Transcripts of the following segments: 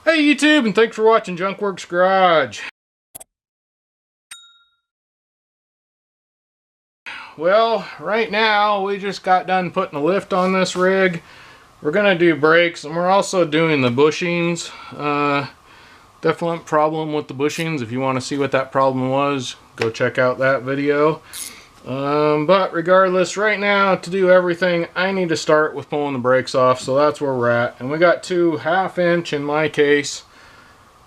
Hey YouTube, and thanks for watching Junkworks Garage. Well, right now we just got done putting a lift on this rig. We're gonna do brakes, and we're also doing the bushings. Definite problem with the bushings. If you want to see what that problem was, go check out that video. But regardless, right now to do everything, I need to start with pulling the brakes off, so that's where we're at. And we got two 1/2 inch, in my case,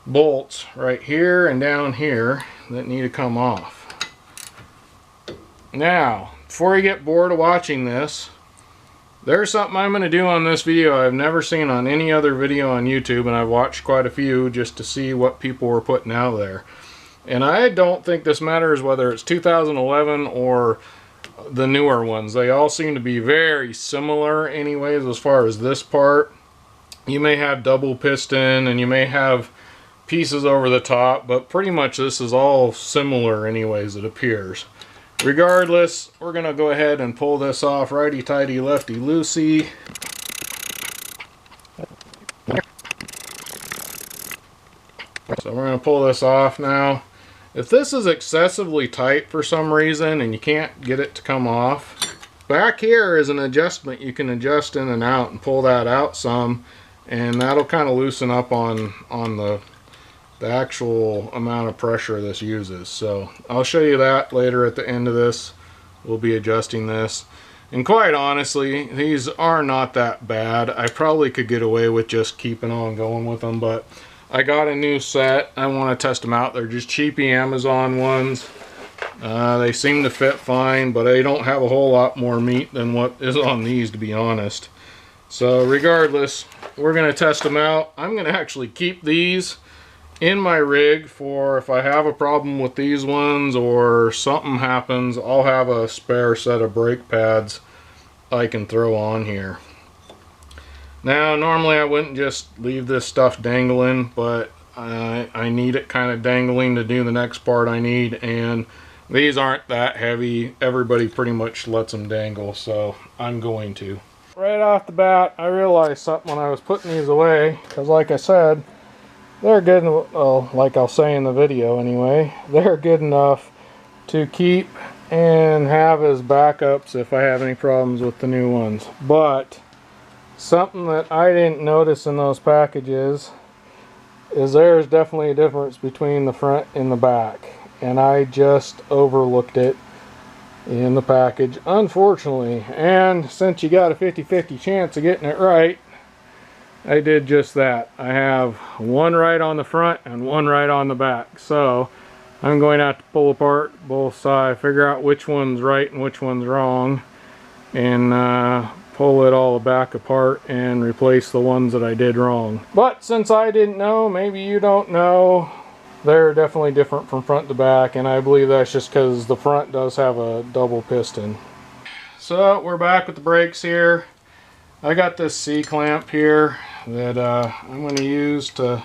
bolts right here and down here that need to come off. Now, before you get bored of watching this, there's something I'm going to do on this video I've never seen on any other video on YouTube, and I've watched quite a few just to see what people were putting out there. And I don't think this matters whether it's 2011 or the newer ones. They all seem to be very similar anyways as far as this part. You may have double piston and you may have pieces over the top, but pretty much this is all similar anyways, it appears. Regardless, we're going to go ahead and pull this off righty-tighty, lefty-loosey. So we're going to pull this off now. If this is excessively tight for some reason and you can't get it to come off, back here is an adjustment you can adjust in and out and pull that out some, and that'll kind of loosen up on the actual amount of pressure this uses. So I'll show you that later at the end of this. We'll be adjusting this, and quite honestly, these are not that bad. I probably could get away with just keeping on going with them, but I got a new set. I want to test them out. They're just cheapy Amazon ones. They seem to fit fine, but they don't have a whole lot more meat than what is on these, to be honest. So regardless, we're going to test them out. I'm going to actually keep these in my rig for if I have a problem with these ones or something happens, I'll have a spare set of brake pads I can throw on here. Now, normally I wouldn't just leave this stuff dangling, but I need it kind of dangling to do the next part I need, and these aren't that heavy. Everybody pretty much lets them dangle, so I'm going to. Right off the bat, I realized something when I was putting these away, because like I said, they're good, well, like I'll say in the video anyway, they're good enough to keep and have as backups if I have any problems with the new ones. But something that I didn't notice in those packages is there's definitely a difference between the front and the back, and I just overlooked it in the package, unfortunately. And since you got a 50-50 chance of getting it right, I did just that. I have one right on the front and one right on the back, so I'm going to have to pull apart both sides, figure out which one's right and which one's wrong, and pull it all back apart and replace the ones that I did wrong. But since I didn't know, maybe you don't know, they're definitely different from front to back, and I believe that's just because the front does have a double piston. So we're back with the brakes here. I got this C-clamp here that I'm going to use to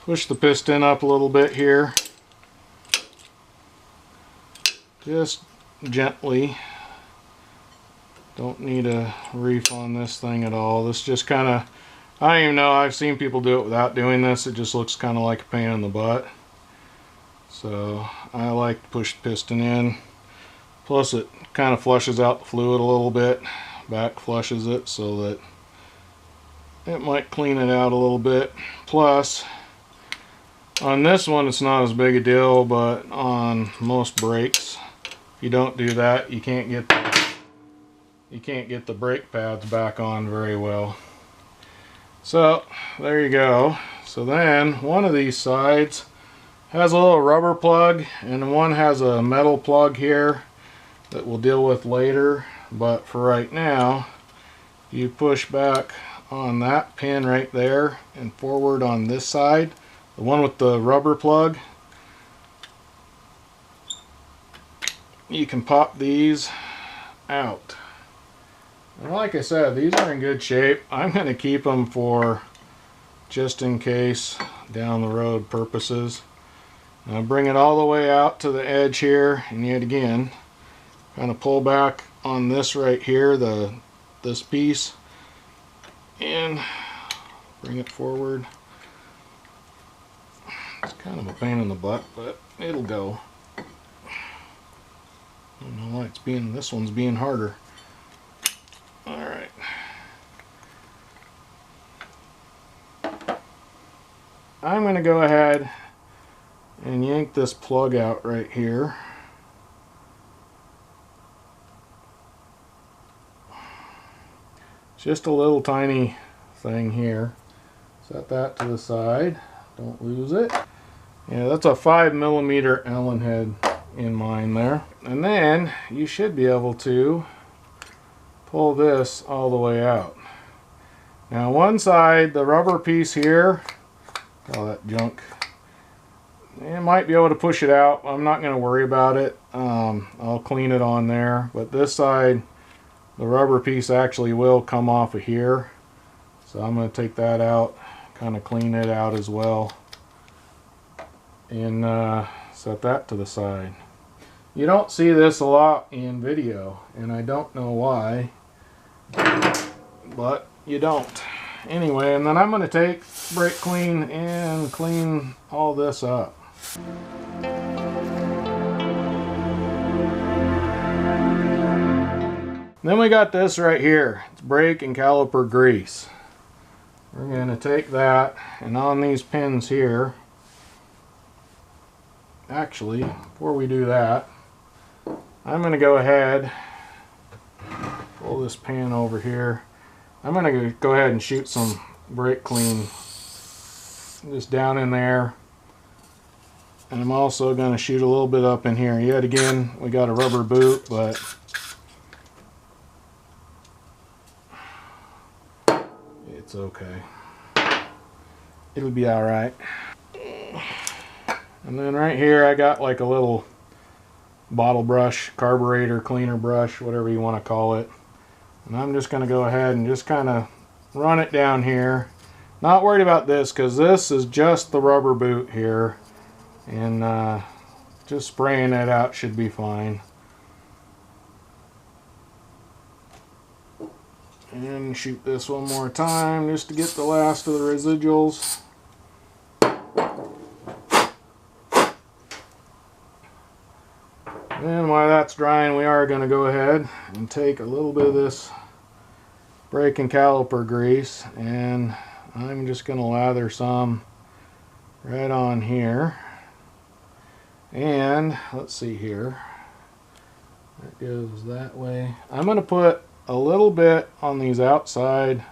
push the piston up a little bit here. Just gently. Don't need a reef on this thing at all. This just kind of, I don't even know, I've seen people do it without doing this. It just looks kind of like a pain in the butt. So I like to push the piston in. Plus it kind of flushes out the fluid a little bit. Back flushes it so that it might clean it out a little bit. Plus on this one it's not as big a deal, but on most brakes, if you don't do that, you can't get the brake pads back on very well. So there you go. So then one of these sides has a little rubber plug, and one has a metal plug here that we'll deal with later. But for right now, you push back on that pin right there and forward on this side, the one with the rubber plug. You can pop these out. And like I said, these are in good shape. I'm going to keep them for just in case down the road purposes. Now bring it all the way out to the edge here, and yet again, kind of pull back on this right here, this piece, and bring it forward It's kind of a pain in the butt, but it'll go. I don't know why this one's being harder. Alright. I'm going to go ahead and yank this plug out right here. Just a little tiny thing here. Set that to the side. Don't lose it. Yeah, that's a 5mm Allen head in mine there. And then you should be able to pull this all the way out. Now one side, the rubber piece here, all that junk, you might be able to push it out. I'm not going to worry about it. I'll clean it on there. But this side, the rubber piece actually will come off of here. So I'm going to take that out, kind of clean it out as well, and set that to the side. You don't see this a lot in video, and I don't know why, but you don't. Anyway, and then I'm going to take brake clean and clean all this up. Then we got this right here. It's brake and caliper grease. We're going to take that, and on these pins here, actually, before we do that, I'm going to go ahead, pull this pan over here. I'm going to go ahead and shoot some brake clean just down in there. And I'm also going to shoot a little bit up in here. Yet again, we got a rubber boot, but it's okay. It'll be alright. And then right here I got like a little bottle brush, carburetor cleaner brush, whatever you want to call it. And I'm just going to go ahead and just kind of run it down here. Not worried about this because this is just the rubber boot here. And just spraying it out should be fine. And shoot this one more time just to get the last of the residuals. And while that's drying, we are going to go ahead and take a little bit of this brake and caliper grease, and I'm just going to lather some right on here. And let's see here. That goes that way. I'm going to put a little bit on these outside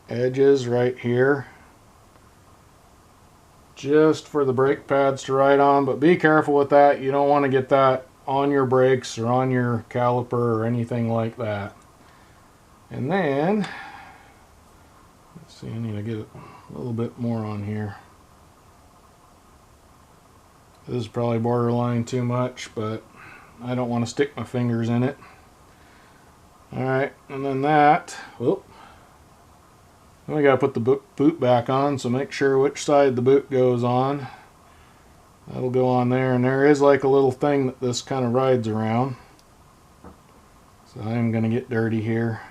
edges right here, just for the brake pads to ride on, but be careful with that. You don't want to get that on your brakes or on your caliper or anything like that. And then, let's see, I need to get a little bit more on here. This is probably borderline too much, but I don't want to stick my fingers in it. Alright, and then that, whoop. Then we got to put the boot back on, so make sure which side the boot goes on. That'll go on there, and there is like a little thing that this kind of rides around. So I'm going to get dirty here.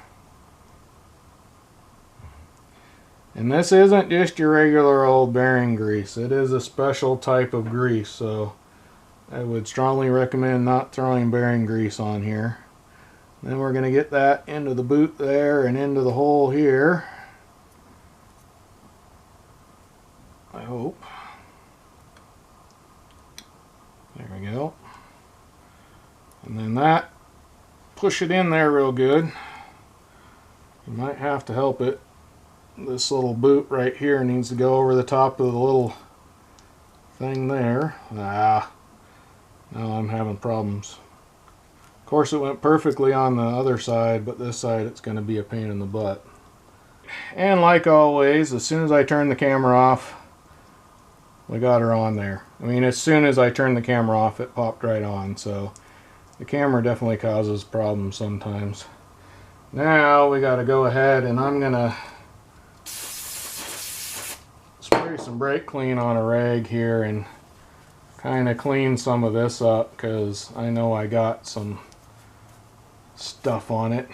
And this isn't just your regular old bearing grease. It is a special type of grease, so I would strongly recommend not throwing bearing grease on here. Then we're going to get that into the boot there and into the hole here. I hope. There we go. And then that, push it in there real good. You might have to help it. This little boot right here needs to go over the top of the little thing there. Now I'm having problems. Of course, it went perfectly on the other side, but this side it's going to be a pain in the butt. And like always, as soon as I turn the camera off, we got her on there. I mean, as soon as I turned the camera off, it popped right on. So the camera definitely causes problems sometimes. Now we got to go ahead, and I'm going to spray some brake clean on a rag here and kind of clean some of this up, because I know I got some stuff on it.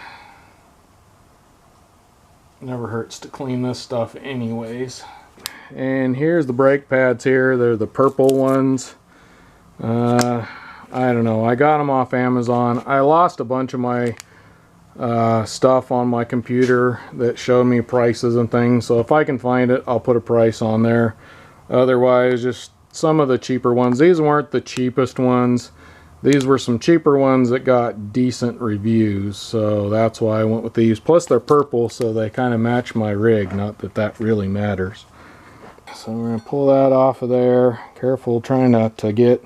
Never hurts to clean this stuff anyways. And here's the brake pads here. They're the purple ones. I don't know. I got them off Amazon. I lost a bunch of my stuff on my computer that showed me prices and things. So if I can find it, I'll put a price on there. Otherwise, just some of the cheaper ones. These weren't the cheapest ones. These were some cheaper ones that got decent reviews, so that's why I went with these. Plus they're purple, so they kind of match my rig. Not that that really matters. So we're going to pull that off of there. Careful trying not to get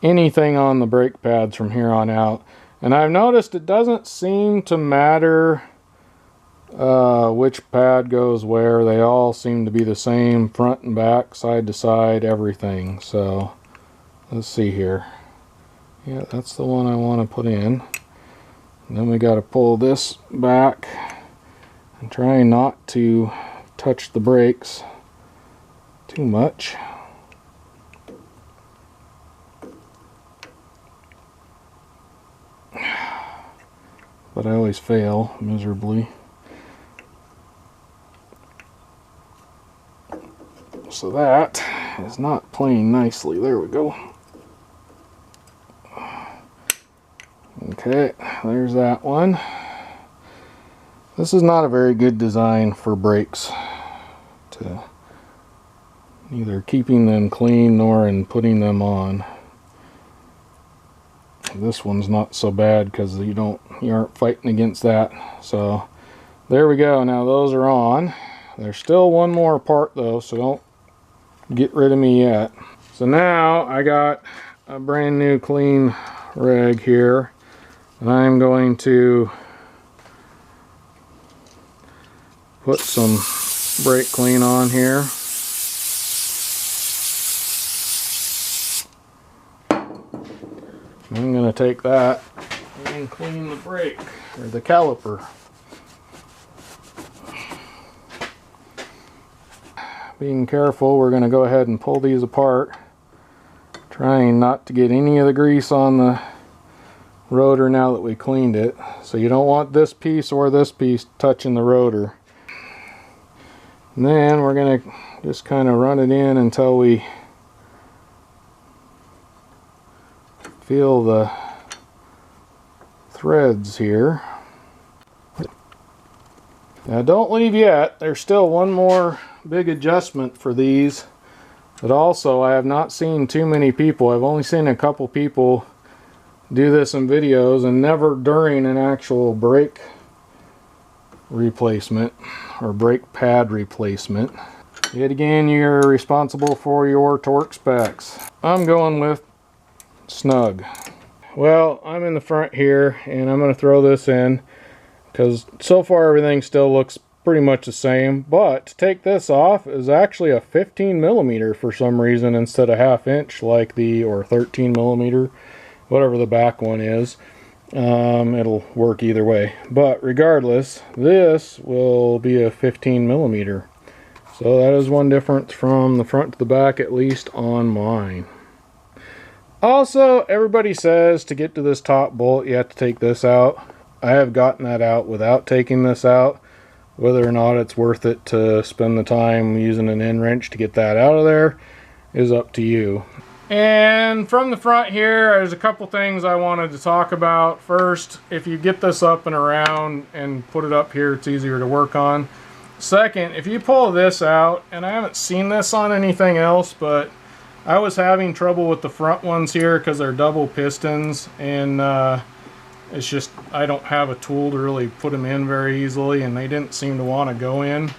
anything on the brake pads from here on out. And I've noticed it doesn't seem to matter which pad goes where. They all seem to be the same, front and back, side to side, everything. So let's see here. Yeah, that's the one I want to put in. And then we got to pull this back and try not to touch the brakes too much. But I always fail miserably. So that is not playing nicely. There we go. Okay, there's that one. This is not a very good design for brakes, to neither keeping them clean nor in putting them on. This one's not so bad because you aren't fighting against that. So there we go. Now those are on. There's still one more part though, so don't get rid of me yet. So now I got a brand new clean rag here. And I'm going to put some brake clean on here. I'm going to take that and clean the brake, or the caliper. Being careful, we're going to go ahead and pull these apart, trying not to get any of the grease on the rotor now that we cleaned it. So you don't want this piece or this piece touching the rotor. And then we're going to just kind of run it in until we feel the threads here. Now don't leave yet. There's still one more big adjustment for these, but also I have not seen too many people. I've only seen a couple people do this in videos, and never during an actual brake replacement or brake pad replacement. Yet again, you're responsible for your torque specs. I'm going with snug. Well, I'm in the front here, and I'm going to throw this in because so far everything still looks pretty much the same, but to take this off is actually a 15 millimeter for some reason instead of 1/2 inch like or 13 millimeter. Whatever the back one is. It'll work either way, but regardless, this will be a 15 millimeter. So that is one difference from the front to the back, at least on mine. Also, everybody says to get to this top bolt you have to take this out. I have gotten that out without taking this out. Whether or not it's worth it to spend the time using an end wrench to get that out of there is up to you. And from the front here, there's a couple things I wanted to talk about. First, if you get this up and around and put it up here, it's easier to work on. Second, if you pull this out, and I haven't seen this on anything else, but I was having trouble with the front ones here because they're double pistons, and it's just I don't have a tool to really put them in very easily, and they didn't seem to want to go in.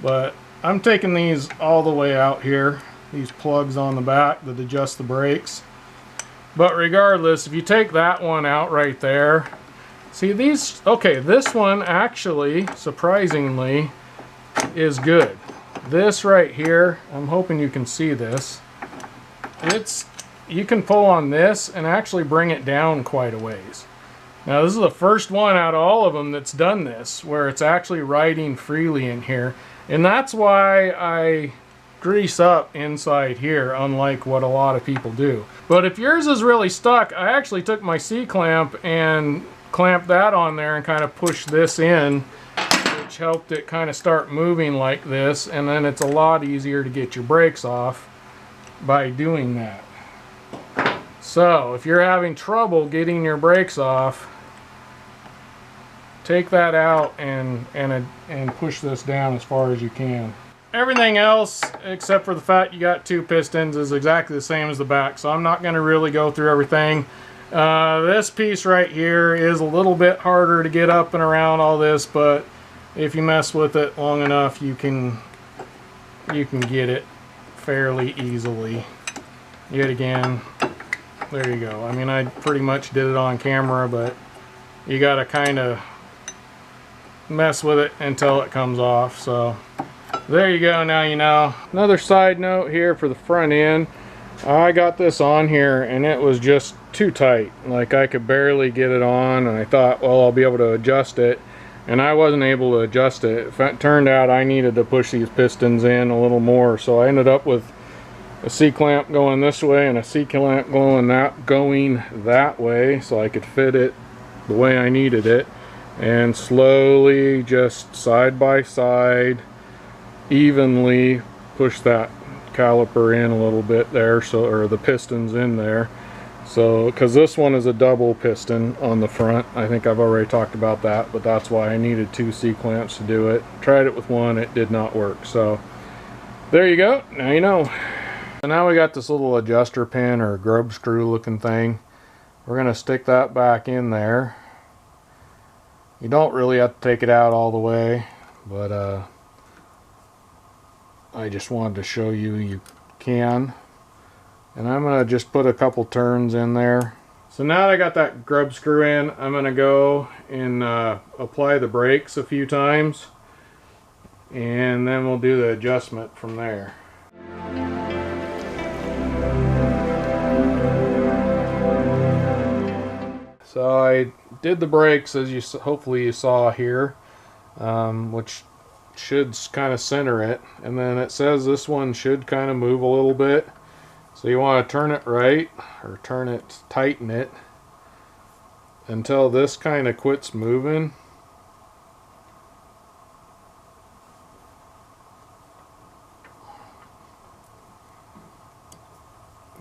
But I'm taking these all the way out here. These plugs on the back that adjust the brakes. But regardless, if you take that one out right there, see these, okay, this one actually, surprisingly, is good. This right here, I'm hoping you can see this. You can pull on this and actually bring it down quite a ways. Now this is the first one out of all of them that's done this, where it's actually riding freely in here. And that's why I grease up inside here, unlike what a lot of people do. But if yours is really stuck, I actually took my C-clamp and clamped that on there and kind of pushed this in, which clutch helped it kind of start moving like this, and then it's a lot easier to get your brakes off by doing that. So if you're having trouble getting your brakes off, take that out and push this down as far as you can. Everything else, except for the fact you got 2 pistons, is exactly the same as the back, so I'm not going to really go through everything. This piece right here is a little bit harder to get up and around all this, but if you mess with it long enough, you can get it fairly easily. Yet again, there you go. I mean, I pretty much did it on camera, but you got to kind of mess with it until it comes off. So there you go, now you know. Another side note here for the front end, I got this on here and it was just too tight. Like, I could barely get it on, and I thought, well, I'll be able to adjust it, and I wasn't able to adjust it. It turned out I needed to push these pistons in a little more, so I ended up with a C-clamp going this way and a C-clamp going that way, so I could fit it the way I needed it, and slowly, just side by side, evenly push that caliper in a little bit there, so, or the pistons in there. So, because this one is a double piston on the front, I think I've already talked about that, but that's why I needed 2 C-clamps to do it. Tried it with one, it did not work. So there you go, now you know. So now we got this little adjuster pin or grub screw looking thing. We're going to stick that back in there. You don't really have to take it out all the way, but I just wanted to show you you can. And I'm going to just put a couple turns in there. So now that I got that grub screw in, I'm going to go and apply the brakes a few times, and then we'll do the adjustment from there. So I did the brakes, as you hopefully you saw here, which should kind of center it, and then it says this one should kind of move a little bit. So you want to turn it right, or tighten it until this kind of quits moving.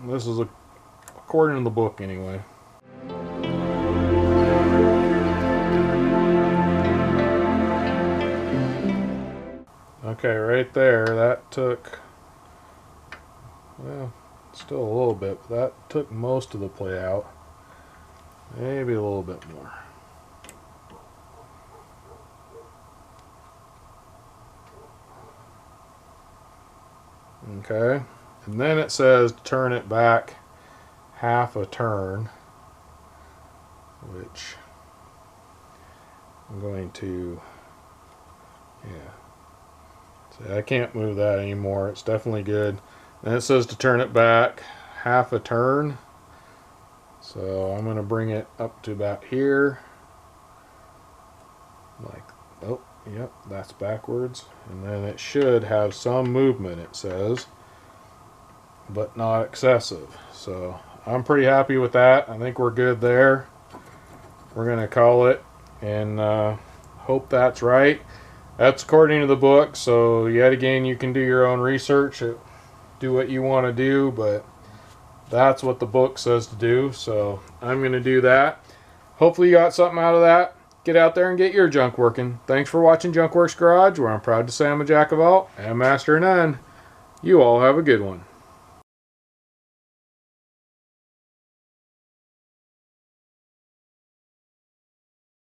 This is according to the book anyway. Okay, right there, that took, well, still a little bit, but that took most of the play out. Maybe a little bit more. Okay, and then it says turn it back half a turn, which I'm going to, yeah. See, I can't move that anymore. It's definitely good. Then it says to turn it back half a turn. So I'm going to bring it up to about here. Like, oh, yep, that's backwards. And then it should have some movement, it says, but not excessive. So I'm pretty happy with that. I think we're good there. We're going to call it and hope that's right. That's according to the book, so yet again, you can do your own research, do what you want to do, but that's what the book says to do, so I'm going to do that. Hopefully you got something out of that. Get out there and get your junk working. Thanks for watching Junk Works Garage, where I'm proud to say I'm a jack of all and master of none. You all have a good one.